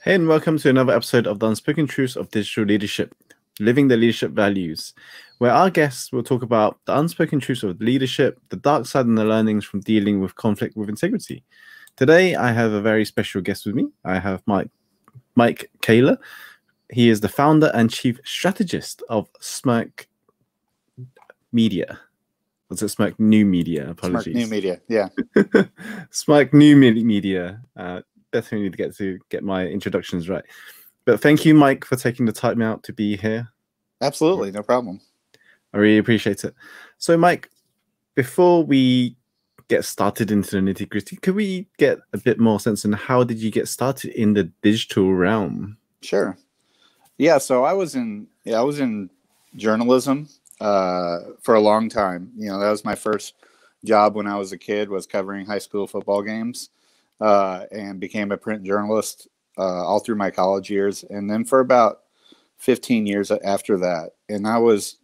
Hey, and welcome to another episode of the Unspoken Truths of Digital Leadership, Living the Leadership Values, where our guests will talk about the unspoken truths of leadership, the dark side and the learnings from dealing with conflict with integrity. Today, I have a very special guest with me. I have Mike Koehler. He is the founder and chief strategist of Smirk Media. Was it Smirk New Media? Apologies. Smirk New Media, yeah. Smirk New Media. Definitely need to get my introductions right. But thank you, Mike, for taking the time out to be here. Absolutely, no problem. I really appreciate it. So, Mike, before we get started into the nitty-gritty, could we get a bit more sense on how did you get started in the digital realm? Sure. Yeah, so I was in journalism for a long time. You know, that was my first job when I was a kid, was covering high school football games, and became a print journalist all through my college years. And then for about 15 years after that, and I was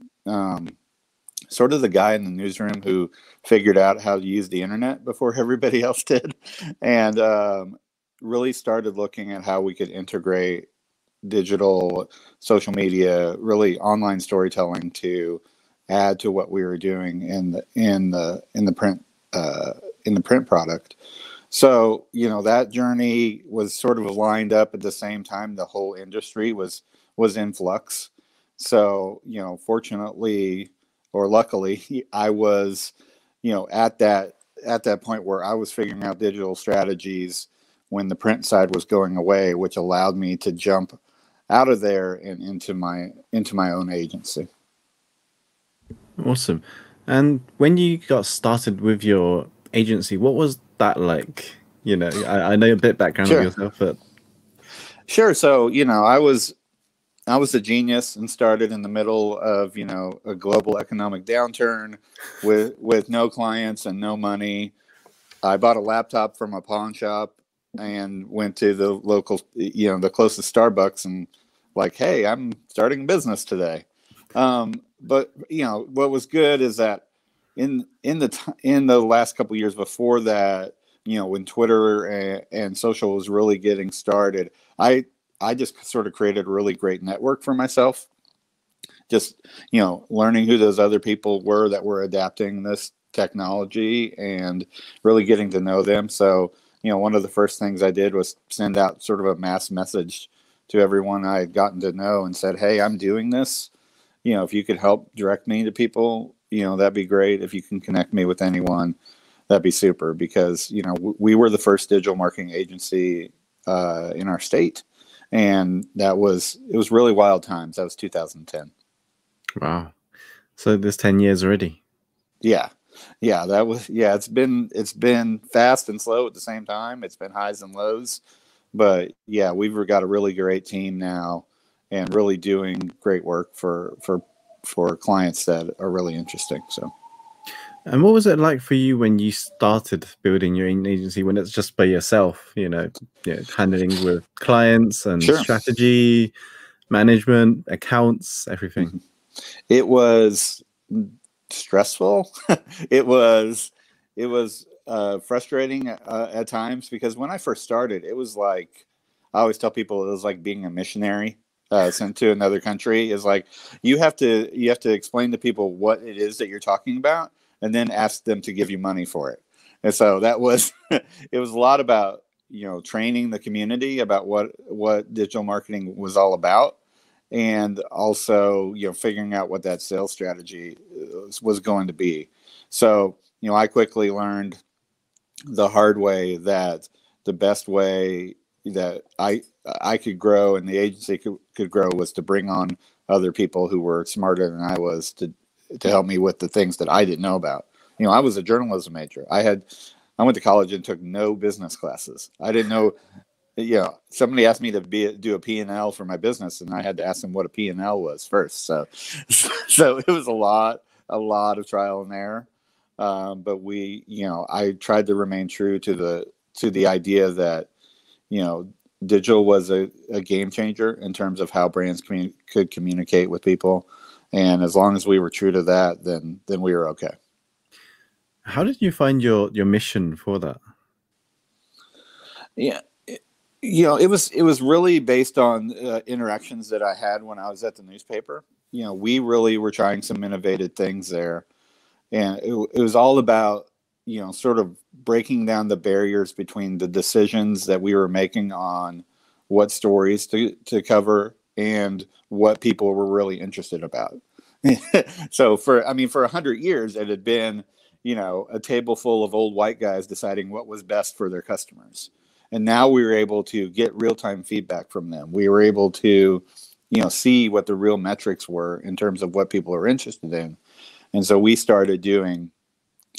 sort of the guy in the newsroom who figured out how to use the internet before everybody else did, and really started looking at how we could integrate digital, social media, really online storytelling to add to what we were doing in the print product. So, you know, that journey was sort of lined up at the same time the whole industry was in flux. So, you know, fortunately or luckily, I was, you know, at that point where I was figuring out digital strategies when the print side was going away, which allowed me to jump out of there and into my own agency. Awesome. And when you got started with your agency, what was that like? You know, I know a bit background of yourself, but sure. So, you know, I was a genius and started in the middle of, you know, a global economic downturn with no clients and no money. I bought a laptop from a pawn shop and went to the local, you know, the closest Starbucks and like, hey, I'm starting a business today. But you know, what was good is that in the last couple of years before that, you know, when Twitter and social was really getting started, I just sort of created a really great network for myself. Just, you know, learning who those other people were that were adapting this technology and really getting to know them. So, you know, one of the first things I did was send out sort of a mass message to everyone I had gotten to know and said, hey, I'm doing this. You know, if you could help direct me to people, you know, that'd be great. If you can connect me with anyone, that'd be super, because, you know, we were the first digital marketing agency in our state. And it was really wild times. That was 2010. Wow. So there's 10 years already. Yeah. It's been fast and slow at the same time. It's been highs and lows, but yeah, we've got a really great team now and really doing great work for clients that are really interesting. So. And what was it like for you when you started building your own agency, when it's just by yourself, you know, handling with clients and strategy, management, accounts, everything? It was stressful. It was frustrating at times, because when I first started, it was like, I always tell people it was like being a missionary sent to another country. Is like you have to explain to people what it is that you're talking about, and then ask them to give you money for it. And so that was it was a lot about, you know, training the community about what digital marketing was all about, and also, you know, figuring out what that sales strategy was going to be. So, you know, I quickly learned the hard way that the best way that I could grow and the agency could grow was to bring on other people who were smarter than I was to help me with the things that I didn't know about. You know, I was a journalism major. I went to college and took no business classes. I didn't know. You know, somebody asked me to do a P&L for my business, and I had to ask them what a P&L was first. So it was a lot of trial and error. But I tried to remain true to the idea that, you know, digital was a game changer in terms of how brands could communicate with people. And as long as we were true to that, then we were okay. How did you find your mission for that? Yeah, It was really based on interactions that I had when I was at the newspaper. We really were trying some innovative things there, and it was all about sort of breaking down the barriers between the decisions that we were making on what stories to cover and what people were really interested about. So for 100 years it had been a table full of old white guys deciding what was best for their customers. And now we were able to get real-time feedback from them. We were able to, see what the real metrics were in terms of what people are interested in. And so we started doing,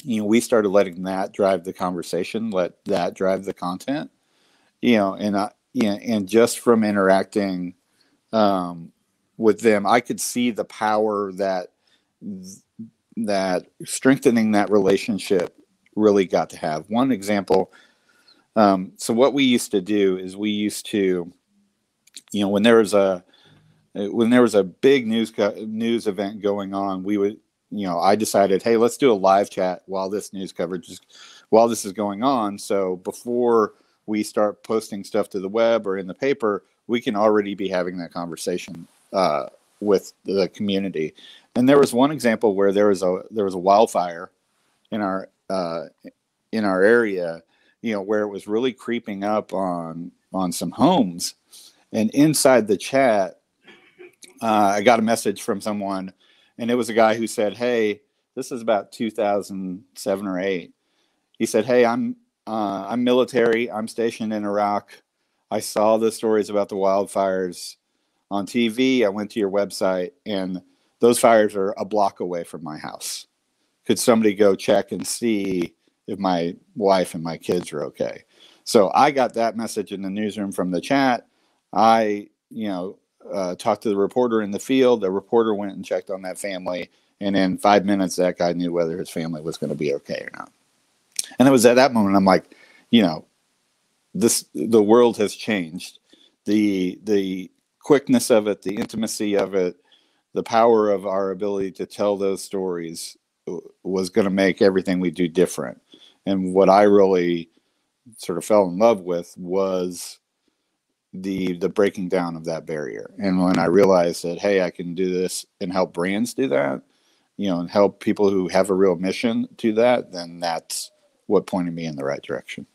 we started letting that drive the conversation, let that drive the content, and just from interacting with them, I could see the power that strengthening that relationship really got to have. One example. So what we used to do is we used to, when there was a big news event going on, we would, I decided, hey, let's do a live chat while this news coverage while this is going on. So before we start posting stuff to the web or in the paper, we can already be having that conversation with the community. And there was one example where there was a wildfire in our area, where it was really creeping up on some homes. And inside the chat, I got a message from someone, and it was a guy who said, hey, this is about 2007 or 8. He said, hey, I'm military. I'm stationed in Iraq. I saw the stories about the wildfires on TV. I went to your website, and those fires are a block away from my house. Could somebody go check and see if my wife and my kids are okay? So I got that message in the newsroom from the chat. I, talked to the reporter in the field. The reporter went and checked on that family. And in 5 minutes, that guy knew whether his family was going to be okay or not. And it was at that moment, I'm like, the world has changed. The quickness of it, the intimacy of it, the power of our ability to tell those stories was going to make everything we do different. And what I really sort of fell in love with was the breaking down of that barrier. And when I realized that, hey, I can do this and help brands do that, and help people who have a real mission do that, then that's what pointed me in the right direction.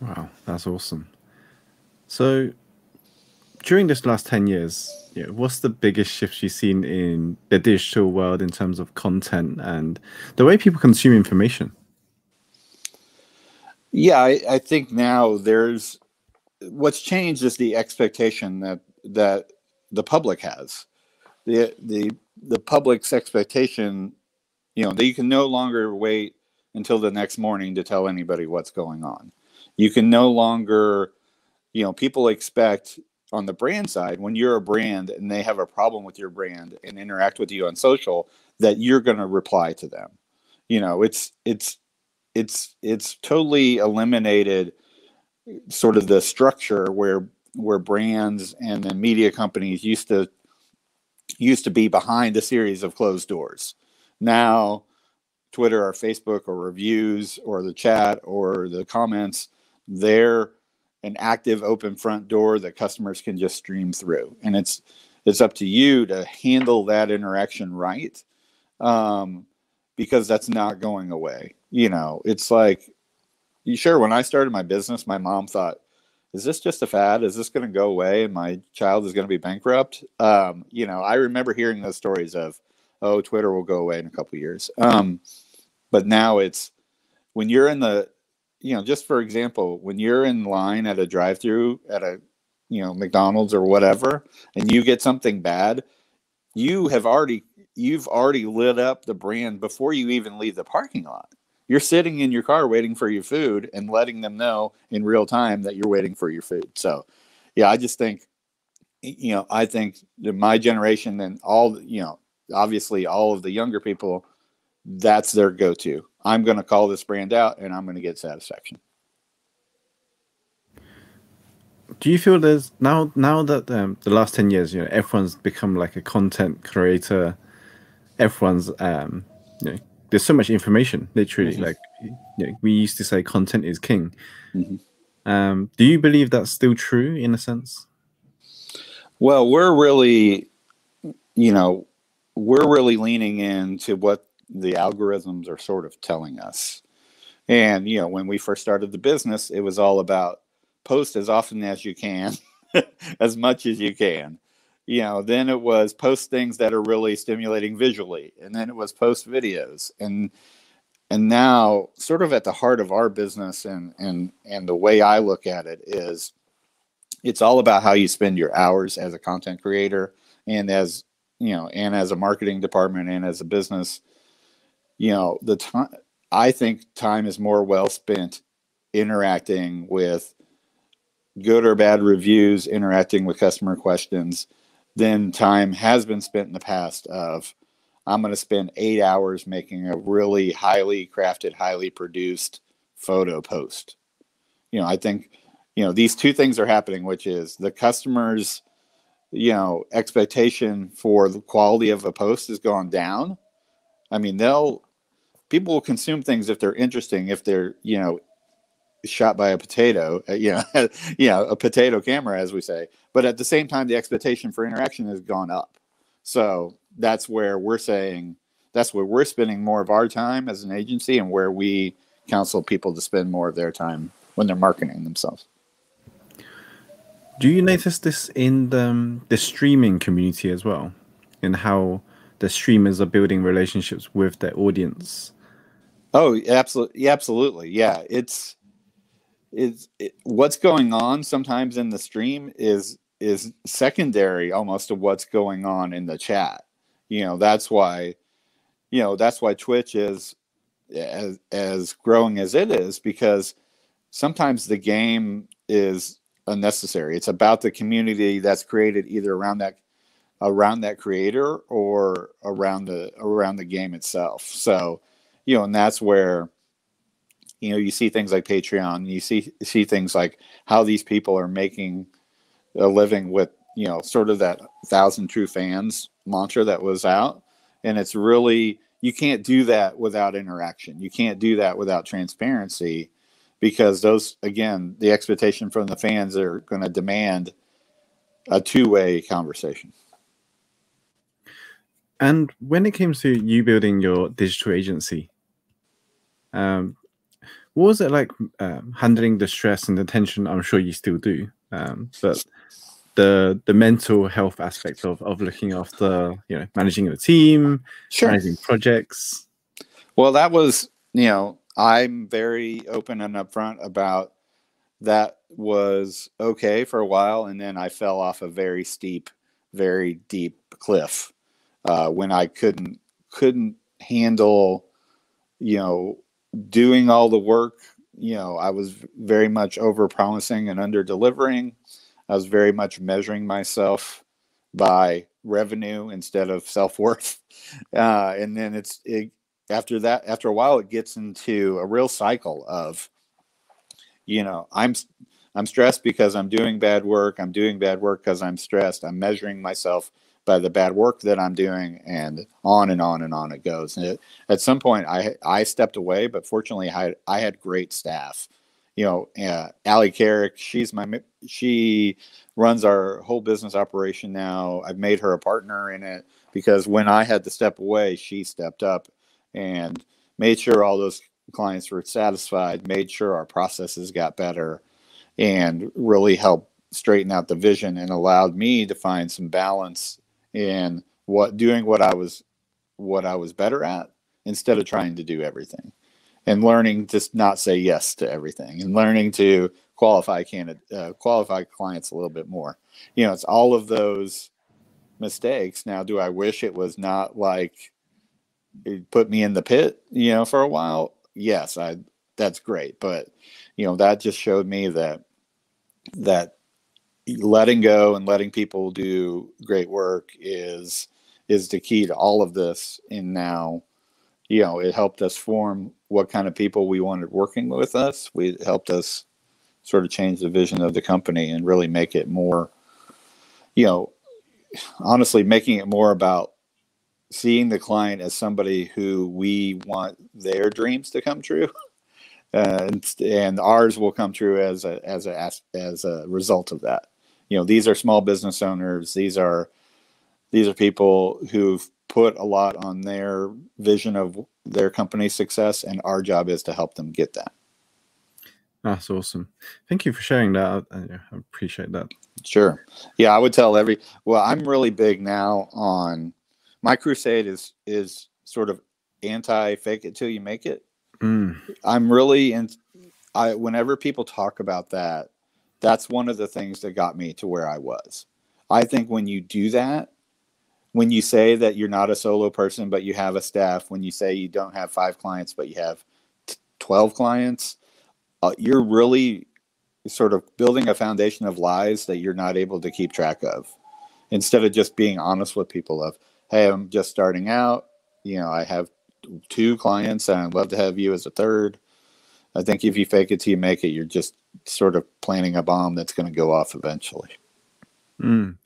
Wow, that's awesome. So during this last 10 years, what's the biggest shift you've seen in the digital world in terms of content and the way people consume information? Yeah, I think now what's changed is the expectation that the public has. The public's expectation, that you can no longer wait until the next morning to tell anybody what's going on. You can no longer, people expect on the brand side, when you're a brand and they have a problem with your brand and interact with you on social, that you're going to reply to them. It's totally eliminated sort of the structure where brands and the media companies used to be behind a series of closed doors. Now, Twitter or Facebook or reviews or the chat or the comments, they're an active open front door that customers can just stream through. And it's up to you to handle that interaction right, because that's not going away. It's like, sure, when I started my business, my mom thought, is this just a fad? Is this going to go away and my child is going to be bankrupt? I remember hearing those stories of, oh, Twitter will go away in a couple of years. But now it's when you're in the, just for example, when you're in line at a drive-through at a, McDonald's or whatever, and you get something bad, you've already lit up the brand before you even leave the parking lot. You're sitting in your car waiting for your food and letting them know in real time that you're waiting for your food. So, yeah, I just think, I think that my generation and all, obviously all of the younger people, that's their go-to. I'm going to call this brand out and I'm going to get satisfaction. Do you feel there's now that the last 10 years, everyone's become like a content creator, everyone's, there's so much information, literally. Mm-hmm. Like, we used to say content is king. Mm-hmm. Do you believe that's still true in a sense? Well, we're really, you know, we're really leaning into what the algorithms are sort of telling us. And, when we first started the business, it was all about post as often as you can, as much as you can. Then it was post things that are really stimulating visually. And then it was post videos. And now sort of at the heart of our business and the way I look at it is it's all about how you spend your hours as a content creator and and as a marketing department and as a business. The time, I think time is more well spent interacting with good or bad reviews, interacting with customer questions, than time has been spent in the past of I'm going to spend 8 hours making a really highly crafted, highly produced photo post. I think, these two things are happening, which is the customer's, expectation for the quality of a post has gone down. I mean, people will consume things if they're interesting, if they're, shot by a potato, a potato camera, as we say. But at the same time, the expectation for interaction has gone up. So that's where we're saying, that's where we're spending more of our time as an agency and where we counsel people to spend more of their time when they're marketing themselves. Do you notice this in the streaming community as well, in how the streamers are building relationships with their audience? Oh, absolutely. Absolutely. Yeah. What's going on sometimes in the stream is secondary almost to what's going on in the chat. That's why Twitch is as growing as it is, because sometimes the game is unnecessary. It's about the community that's created either around that creator or around the game itself. So, and that's where you see things like Patreon, you see things like how these people are making a living with sort of that 1,000 true fans mantra that was out. And it's really, you can't do that without interaction. You can't do that without transparency, because those, again, the expectation from the fans are going to demand a two-way conversation. And when it came to you building your digital agency, what was it like handling the stress and the tension? I'm sure you still do, but the mental health aspect of looking after, managing a team, Sure. managing projects. Well, that was, I'm very open and upfront about that. Was okay for a while, and then I fell off a very steep, very deep cliff when I couldn't handle, doing all the work. I was very much over promising and under delivering. I was very much measuring myself by revenue instead of self-worth. And then after a while, it gets into a real cycle of, I'm stressed because I'm doing bad work. I'm doing bad work because I'm stressed. I'm measuring myself by the bad work that I'm doing, and on and on and on it goes. And at some point, I stepped away, but fortunately, I had great staff. Allie Carrick, she runs our whole business operation now. I've made her a partner in it because when I had to step away, she stepped up and made sure all those clients were satisfied, made sure our processes got better, and really helped straighten out the vision and allowed me to find some balance in doing what I was better at, instead of trying to do everything, and learning to not say yes to everything, and learning to qualify clients a little bit more. It's all of those mistakes. Now, do I wish it was not like it put me in the pit, for a while? Yes, that's great. But, that just showed me that letting go and letting people do great work is the key to all of this. And now, it helped us form what kind of people we wanted working with us. It helped us sort of change the vision of the company and really make it more, honestly, making it more about seeing the client as somebody who we want their dreams to come true, and ours will come true as a result of that. You know, these are small business owners. These are people who've put a lot on their vision of their company's success, and our job is to help them get that. That's awesome. Thank you for sharing that. I appreciate that. Sure. Yeah, I would tell well, I'm really big now on my crusade is sort of anti fake it till you make it. I'm really whenever people talk about that, that's one of the things that got me to where I was. I think when you do that, when you say that you're not a solo person, but you have a staff, when you say you don't have 5 clients, but you have 12 clients, you're really sort of building a foundation of lies that you're not able to keep track of. Instead of just being honest with people of, hey, I'm just starting out. You know, I have 2 clients and I'd love to have you as a third. I think if you fake it till you make it, you're just sort of planting a bomb that's going to go off eventually. And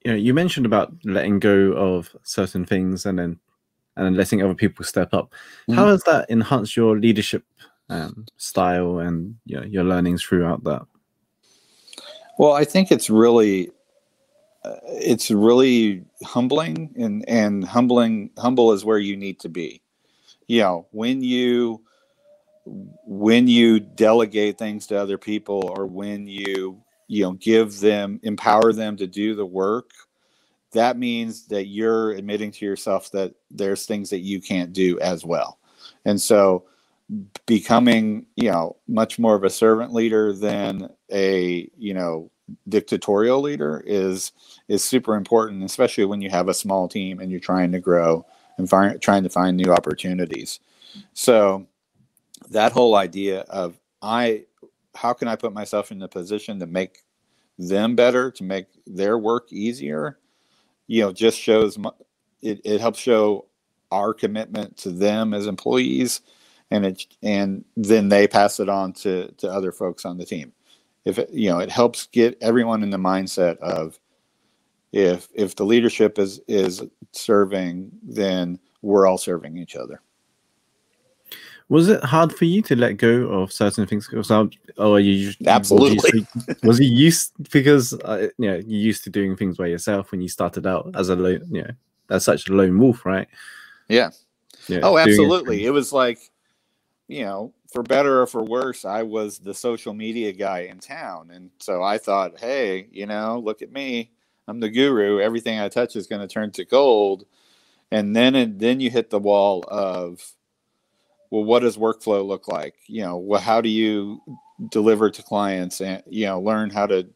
you mentioned about letting go of certain things and then letting other people step up. How has that enhanced your leadership style and your learnings throughout that? Well, I think it's really humbling, and humble is where you need to be. You know, when you delegate things to other people, or when you empower them to do the work, that means that you're admitting to yourself that there's things that you can't do as well. And so becoming, much more of a servant leader than a, dictatorial leader is super important, especially when you have a small team and you're trying to grow and trying to find new opportunities. So that whole idea of how can I put myself in the position to make them better, to make their work easier, just shows it helps show our commitment to them as employees, and then they pass it on to other folks on the team. If it helps get everyone in the mindset of if the leadership is serving, then we're all serving each other. Was it hard for you to let go of certain things? Absolutely. Was you used, because you used to doing things by yourself when you started out as as such a lone wolf, right? Yeah. Oh, absolutely. It was like, for better or for worse, I was the social media guy in town, and so I thought, hey, look at me, I'm the guru. Everything I touch is going to turn to gold. And then you hit the wall of, well, what does workflow look like? How do you deliver to clients and, learn how to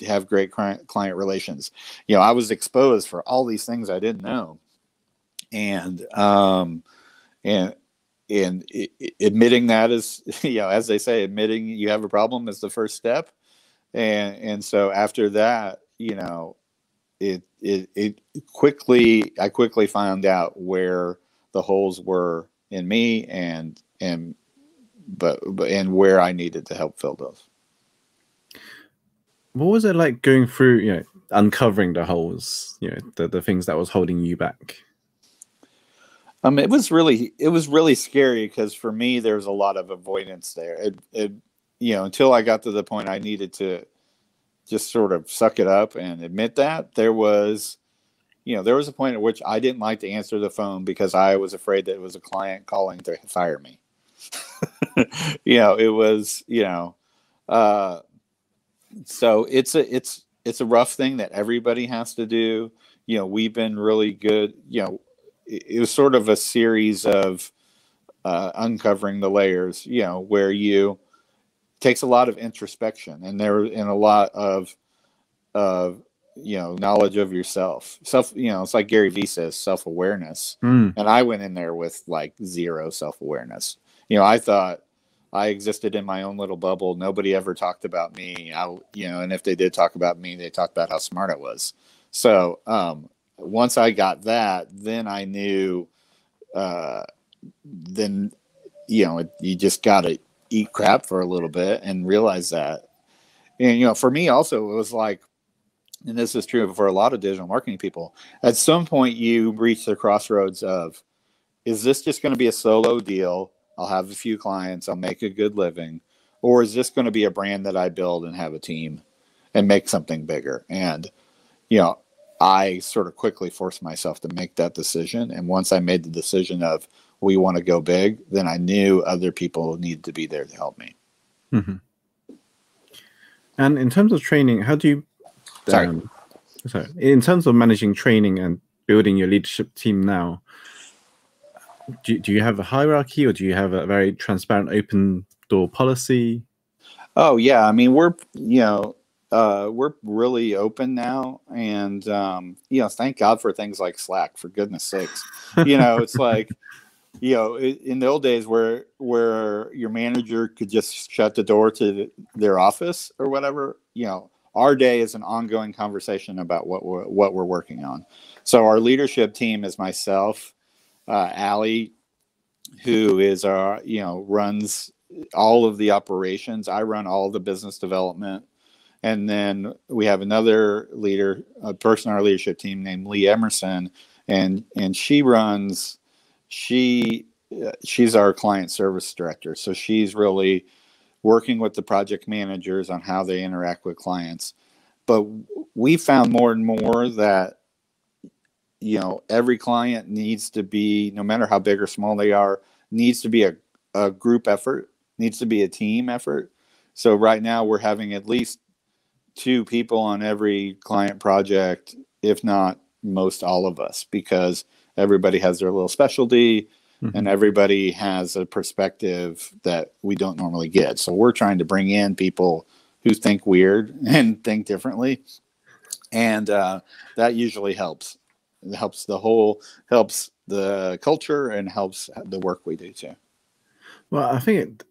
have great client relations? I was exposed for all these things I didn't know. And admitting that is, as they say, admitting you have a problem is the first step. And so after that, I quickly found out where the holes were in me and where I needed to help fill those. What was it like going through, uncovering the holes, the things that was holding you back? It was really scary, because for me, there was a lot of avoidance there. Until I got to the point I needed to just sort of suck it up and admit that there was a point at which I didn't like to answer the phone because I was afraid that it was a client calling to fire me. It was, so it's a rough thing that everybody has to do. We've been really good. It was sort of a series of uncovering the layers, where takes a lot of introspection and a lot of knowledge of yourself. It's like Gary Vee says, self-awareness. And I went in there with like zero self-awareness. I thought I existed in my own little bubble. Nobody ever talked about me. And if they did talk about me, they talked about how smart I was. So once I got that, then I knew, you just got to eat crap for a little bit and realize that. And, for me also, it was like, and this is true for a lot of digital marketing people, at some point you reach the crossroads of, is this just going to be a solo deal I'll have a few clients, I'll make a good living, or is this going to be a brand that I build and have a team and make something bigger? And, you know, I sort of quickly forced myself to make that decision. And once I made the decision of we want to go big, then I knew other people needed to be there to help me. Mm-hmm. And in terms of training, how do you, Sorry, in terms of managing training and building your leadership team now, do you have a hierarchy, or do you have a very transparent, open door policy? Oh yeah, I mean we're really open now, and thank God for things like Slack. For goodness sakes, it's like in the old days where your manager could just shut the door to their office or whatever. Our day is an ongoing conversation about what we're working on. So our leadership team is myself, Allie, who is runs all of the operations. I run all the business development. And then we have another leader, a person on our leadership team named Lee Emerson, and she's our client service director. So she's really working with the project managers on how they interact with clients. But we found more and more that every client needs to be, no matter how big or small they are, needs to be a group effort, needs to be a team effort. So right now we're having at least 2 people on every client project, if not most all of us, because everybody has their little specialty, mm-hmm. and everybody has a perspective that we don't normally get. So we're trying to bring in people who think weird and think differently. And that usually helps. It helps the culture and helps the work we do too. Well, I think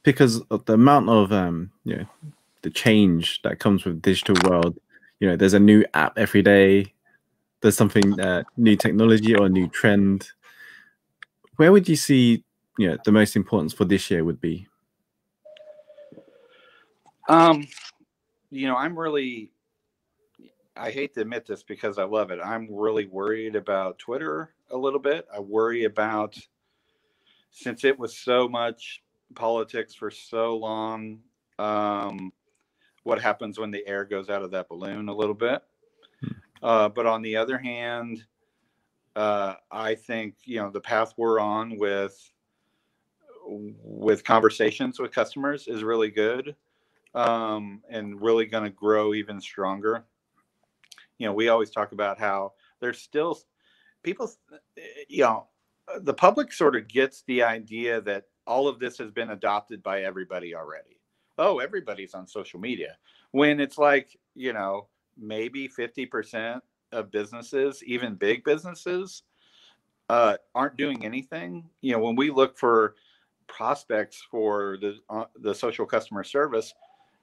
because of the amount of the change that comes with the digital world. There's a new app every day. There's something new technology or a new trend. Where would you see the most importance for this year would be? I hate to admit this because I love it. I'm really worried about Twitter a little bit. I worry about, since it was so much politics for so long, what happens when the air goes out of that balloon a little bit. But on the other hand, I think, the path we're on with conversations with customers is really good, and really going to grow even stronger. We always talk about how there's still people, the public sort of gets the idea that all of this has been adopted by everybody already. Oh, everybody's on social media. When it's like, maybe 50% of businesses, even big businesses, aren't doing anything. When we look for prospects for the social customer service,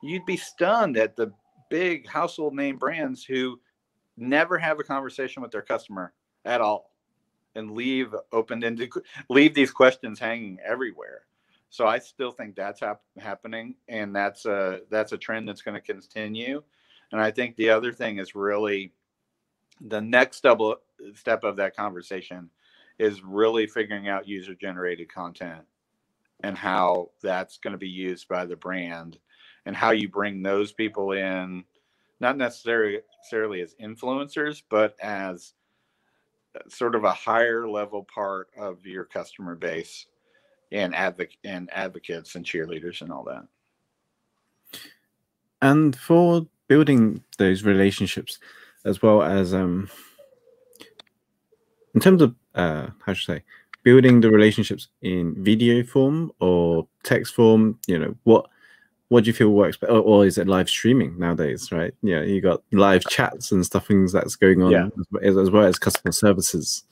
you'd be stunned at the big household name brands who never have a conversation with their customer at all and leave these questions hanging everywhere. So I still think that's happening, and that's a trend that's going to continue. And I think the other thing is really the next step of that conversation is really figuring out user-generated content and how that's going to be used by the brand, and how you bring those people in, not necessarily as influencers, but as sort of a higher level part of your customer base, and advocates and cheerleaders and all that. And for building those relationships, as well as in terms of how should I say, building the relationships in video form or text form, what do you feel works better? Or is it live streaming nowadays, right? You got live chats and things that's going on, as well as customer services.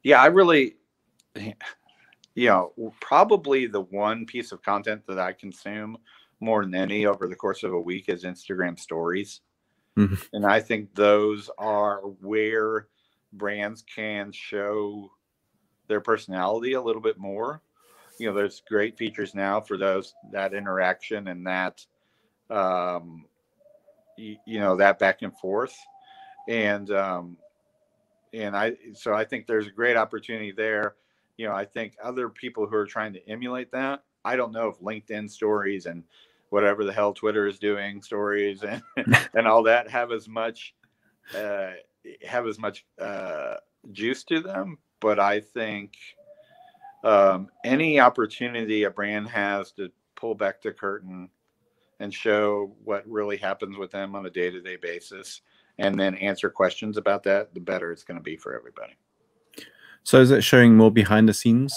Yeah, I really, probably the one piece of content that I consume more than any over the course of a week is Instagram stories. Mm-hmm. And I think those are where brands can show their personality a little bit more. There's great features now for that interaction and that, that back and forth. And I think there's a great opportunity there. I think other people who are trying to emulate that, I don't know if LinkedIn stories and whatever the hell Twitter is doing stories and and all that have as much juice to them. But I think any opportunity a brand has to pull back the curtain and show what really happens with them on a day-to-day basis, and then answer questions about that, the better it's going to be for everybody. So is it showing more behind the scenes?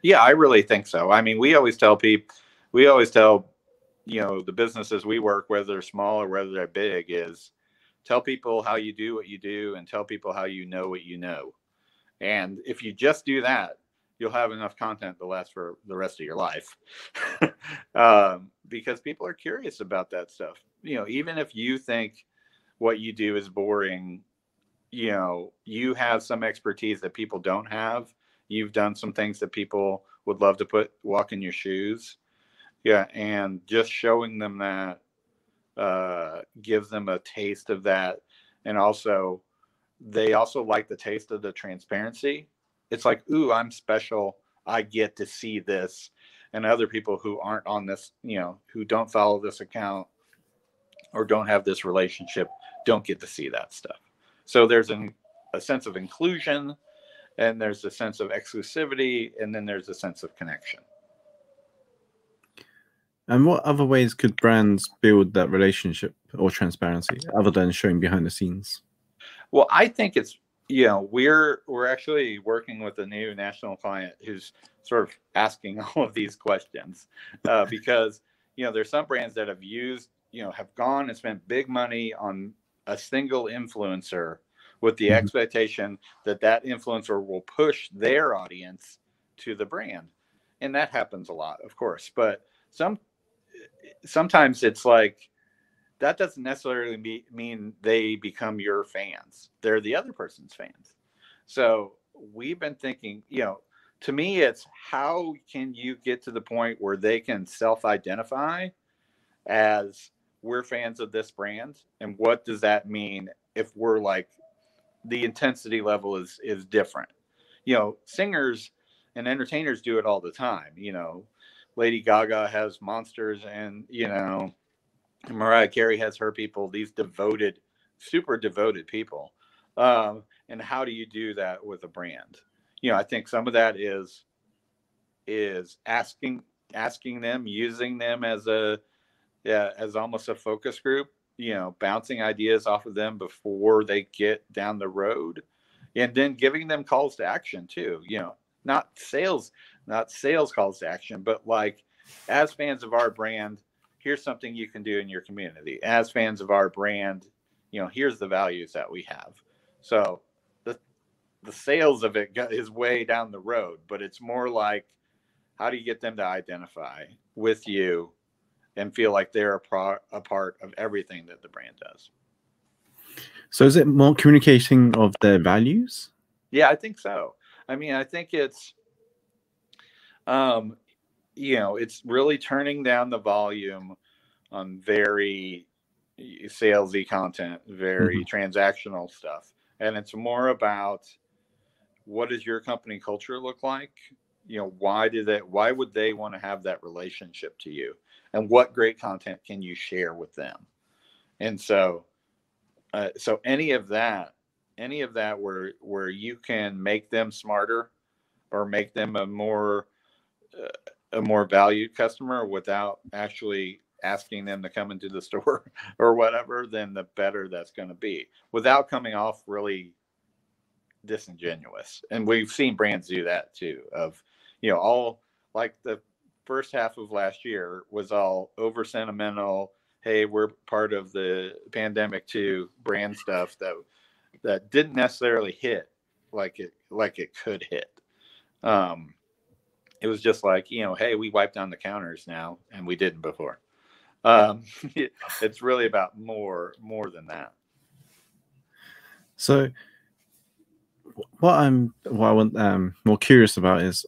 Yeah, I really think so. I mean, we always tell the businesses we work, whether they're small or whether they're big, is tell people how you do what you do and tell people how you know what you know. And if you just do that, you'll have enough content to last for the rest of your life. Because people are curious about that stuff. Even if you think what you do is boring, you have some expertise that people don't have. You've done some things that people would love to walk in your shoes. Yeah. And just showing them that gives them a taste of that. And also, they also like the taste of the transparency. It's like, ooh, I'm special. I get to see this. And other people who aren't on this, who don't follow this account or don't have this relationship, don't get to see that stuff. So there's a sense of inclusion, and there's a sense of exclusivity, and then there's a sense of connection. And what other ways could brands build that relationship or transparency other than showing behind the scenes? Well, I think it's, we're actually working with a new national client who's sort of asking all of these questions because, there's some brands that have used, have gone and spent big money on a single influencer with the expectation that that influencer will push their audience to the brand. And that happens a lot, of course. But sometimes it's like, that doesn't necessarily mean they become your fans. They're the other person's fans. So we've been thinking, to me, it's how can you get to the point where they can self-identify as we're fans of this brand? And what does that mean if we're like, the intensity level is different? Singers and entertainers do it all the time. Lady Gaga has monsters, and, Mariah Carey has her people, these devoted, super devoted people. And how do you do that with a brand? I think some of that is asking them, using them as almost a focus group, bouncing ideas off of them before they get down the road, and then giving them calls to action too. Not sales calls to action, but like, as fans of our brand, here's something you can do in your community. As fans of our brand, here's the values that we have. So the sales of it is way down the road, but it's more like, how do you get them to identify with you and feel like they're a part of everything that the brand does? So is it more communicating of their values? Yeah, I think so. I mean, I think it's, it's really turning down the volume on very salesy content, very transactional stuff. And it's more about, what does your company culture look like? Why would they want to have that relationship to you? And what great content can you share with them? And so any of that where you can make them smarter or make them a more valued customer without actually asking them to come into the store or whatever, then the better that's going to be, without coming off really disingenuous. And we've seen brands do that too, of, all, like, the first half of last year was all over sentimental, hey, we're part of the pandemic too, brand stuff that didn't necessarily hit like it could hit. It was just like, hey, we wiped down the counters now, and we didn't before. It's really about more than that. So what I want more curious about is,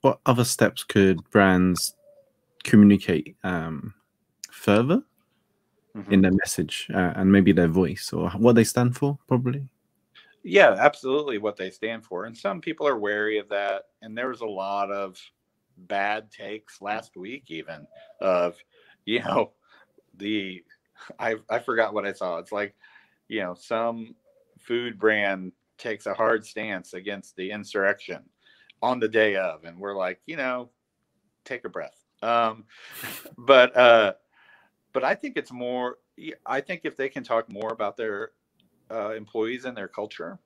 what other steps could brands communicate further in their message and maybe their voice, or what they stand for, probably? Yeah, absolutely what they stand for. And some people are wary of that. And there was a lot of bad takes last week, even of, you know, the, I forgot what I saw. It's like, you know, some food brand takes a hard stance against the insurrection on the day of. And we're like, you know, take a breath. But, but I think it's more, I think if they can talk more about their employees and their culture,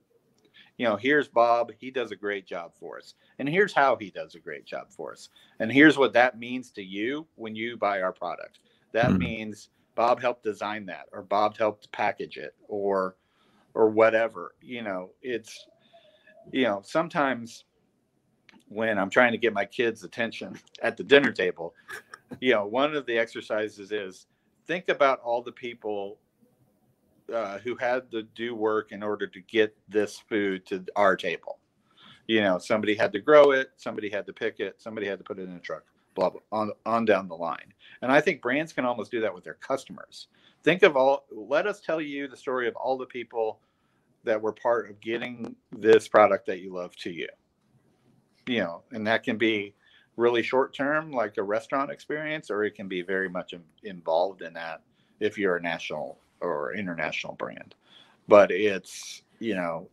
you know, here's Bob, he does a great job for us. And here's how he does a great job for us. And here's what that means to you when you buy our product. That means Bob helped design that, or Bob helped package it, or whatever. You know, it's, you know, sometimes when I'm trying to get my kids' attention at the dinner table, you know, one of the exercises is think about all the people who had to do work in order to get this food to our table. You know, somebody had to grow it, somebody had to pick it, somebody had to put it in a truck, blah, blah, on down the line. And I think brands can almost do that with their customers. Think of let us tell you the story of all the people that were part of getting this product that you love to you. You know, and that can be really short term, like a restaurant experience, or it can be very much involved in that if you're a national or international brand. But it's, you know,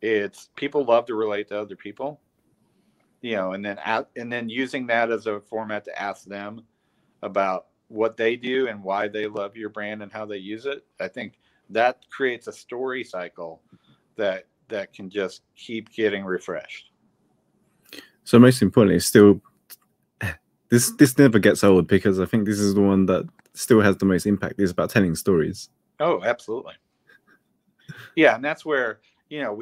it's people love to relate to other people, you know, and then using that as a format to ask them about what they do and why they love your brand and how they use it. I think that creates a story cycle that can just keep getting refreshed. So most importantly, it's still this never gets old, because I think this is the one that still has the most impact. It's about telling stories. Oh, absolutely. Yeah, and that's where, you know,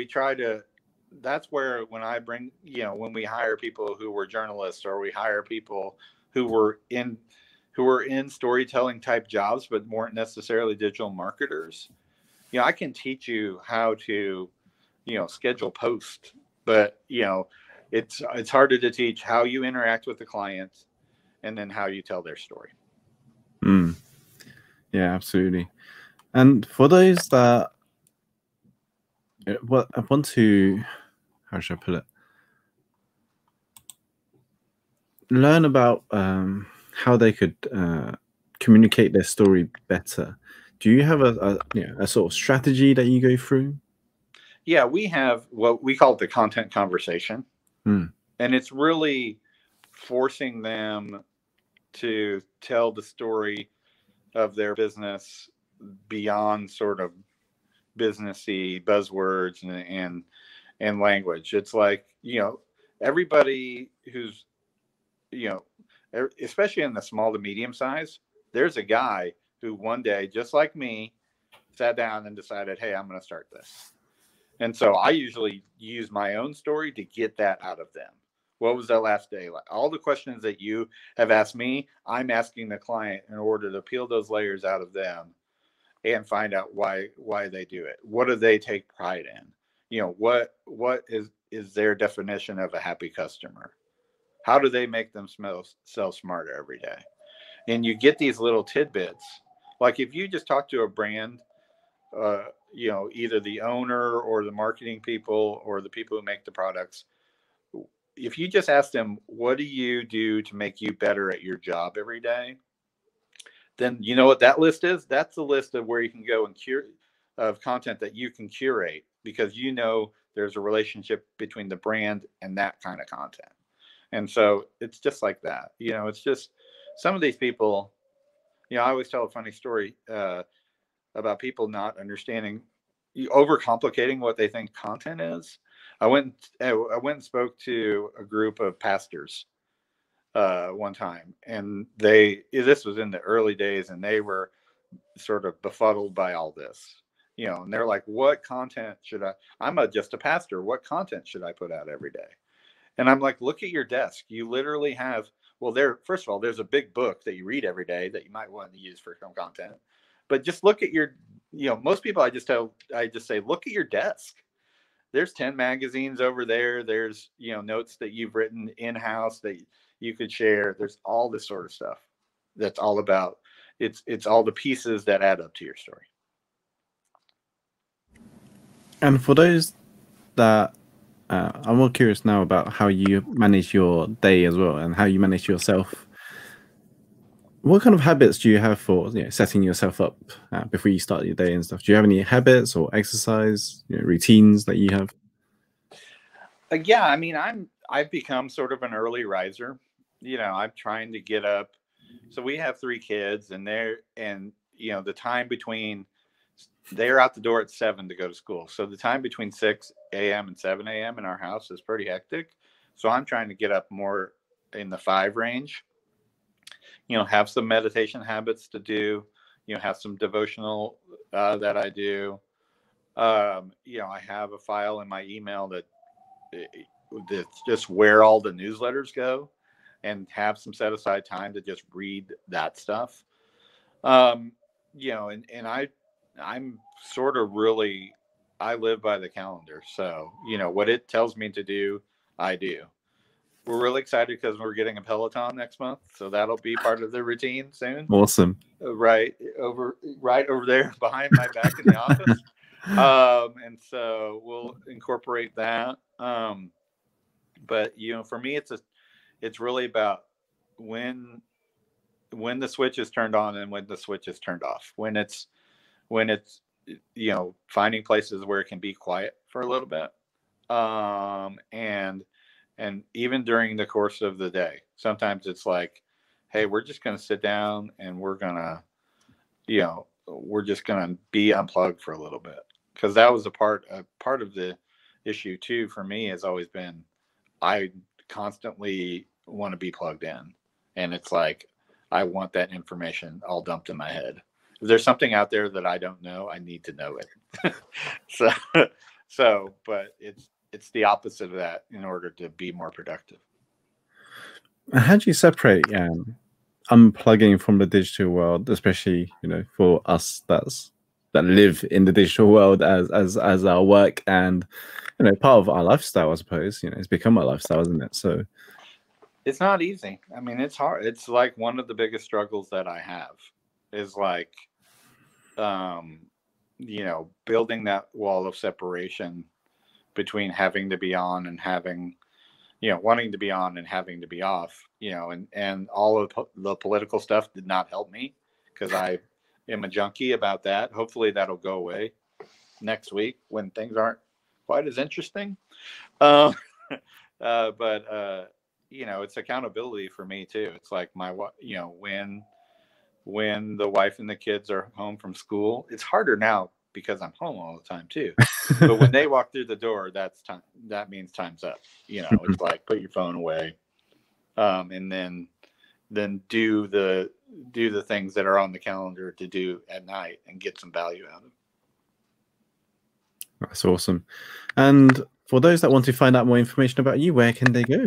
that's where when I bring, you know, when we hire people who were journalists, or we hire people who were in storytelling type jobs but weren't necessarily digital marketers, you know, I can teach you how to, you know, schedule posts, but, you know, it's harder to teach how you interact with the client and then how you tell their story. Yeah, absolutely. And for those that I want to, how should I put it, learn about how they could communicate their story better, do you have a sort of strategy that you go through? Yeah, we have what we call the content conversation. And it's really forcing them to tell the story of their business beyond sort of businessy buzzwords and language. It's like, you know, everybody who's, you know, especially in the small to medium size, there's a guy who one day, just like me, sat down and decided, hey, I'm going to start this. And so I usually use my own story to get that out of them. What was that last day like? All the questions that you have asked me, I'm asking the client in order to peel those layers out of them and find out why they do it. What do they take pride in? You know, what is their definition of a happy customer? How do they make themselves smarter every day? And you get these little tidbits. Like if you just talk to a brand, you know, either the owner or the marketing people or the people who make the products, if you just ask them, what do you do to make you better at your job every day? Then you know what that list is? That's the list of where you can go and of content that you can curate, because you know there's a relationship between the brand and that kind of content. And so it's just like that. You know, it's just some of these people, you know, I always tell a funny story about people not understanding, overcomplicating what they think content is. I went and spoke to a group of pastors one time, and this was in the early days, and they were sort of befuddled by all this, you know, and they're like, what content should I'm just a pastor. What content should I put out every day? And I'm like, look at your desk. You literally have, well, first of all, there's a big book that you read every day that you might want to use for some content. But just look at your, you know, most people I just say, look at your desk. There's 10 magazines over there. There's, you know, notes that you've written in-house that you could share. There's all this sort of stuff that's all about, it's all the pieces that add up to your story. And for those that I'm more curious now about how you manage your day as well, and how you manage yourself. What kind of habits do you have for setting yourself up before you start your day and stuff? Do you have any habits or exercise routines that you have? Yeah, I mean, I've become sort of an early riser. I'm trying to get up. So we have 3 kids, and the time between they're out the door at 7 to go to school. So the time between 6 a.m. and 7 a.m. in our house is pretty hectic. So I'm trying to get up more in the 5 range. Have some meditation habits to do. Have some devotional that I do. I have a file in my email that's just where all the newsletters go, and have some set aside time to just read that stuff. And I'm sort of really, I live by the calendar. So, what it tells me to do, I do. We're really excited because we're getting a Peloton next month. So that'll be part of the routine soon. Awesome. Right over there behind my back in the office. And so we'll incorporate that. But for me, it's really about when the switch is turned on and when the switch is turned off. When it's finding places where it can be quiet for a little bit. And even during the course of the day, sometimes it's like, hey, we're just going to sit down and we're just going to be unplugged for a little bit. Because that was a part of the issue too for me has always been, I constantly want to be plugged in. And it's like, I want that information all dumped in my head. If there's something out there that I don't know, I need to know it. But it's the opposite of that in order to be more productive. How do you separate unplugging from the digital world, especially for us that live in the digital world as our work and part of our lifestyle, I suppose. It's become our lifestyle, isn't it? So it's not easy. I mean, it's hard. It's like one of the biggest struggles that I have is like building that wall of separation between having to be on and having, wanting to be on and having to be off, and all of the political stuff did not help me because I am a junkie about that. Hopefully that'll go away next week when things aren't quite as interesting. But it's accountability for me too. It's like when the wife and the kids are home from school, it's harder now because I'm home all the time too. But when they walk through the door, that's time. That means time's up. It's like put your phone away, and then do the things that are on the calendar to do at night and get some value out of it. That's awesome. And for those that want to find out more information about you, where can they go?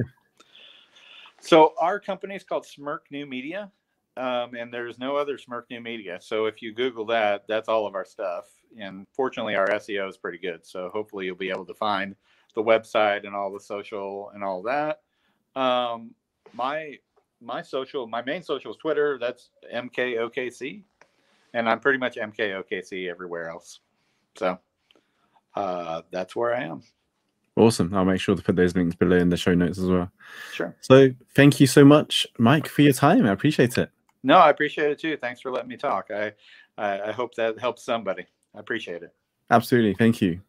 So our company is called Smirk New Media. And there's no other Smirk New Media. So if you Google that, that's all of our stuff. And fortunately, our SEO is pretty good. So hopefully you'll be able to find the website and all the social and all that. My main social is Twitter. That's MKOKC. And I'm pretty much MKOKC everywhere else. So that's where I am. Awesome. I'll make sure to put those links below in the show notes as well. Sure. So thank you so much, Mike, for your time. I appreciate it. No, I appreciate it too. Thanks for letting me talk. I hope that helps somebody. I appreciate it. Absolutely. Thank you.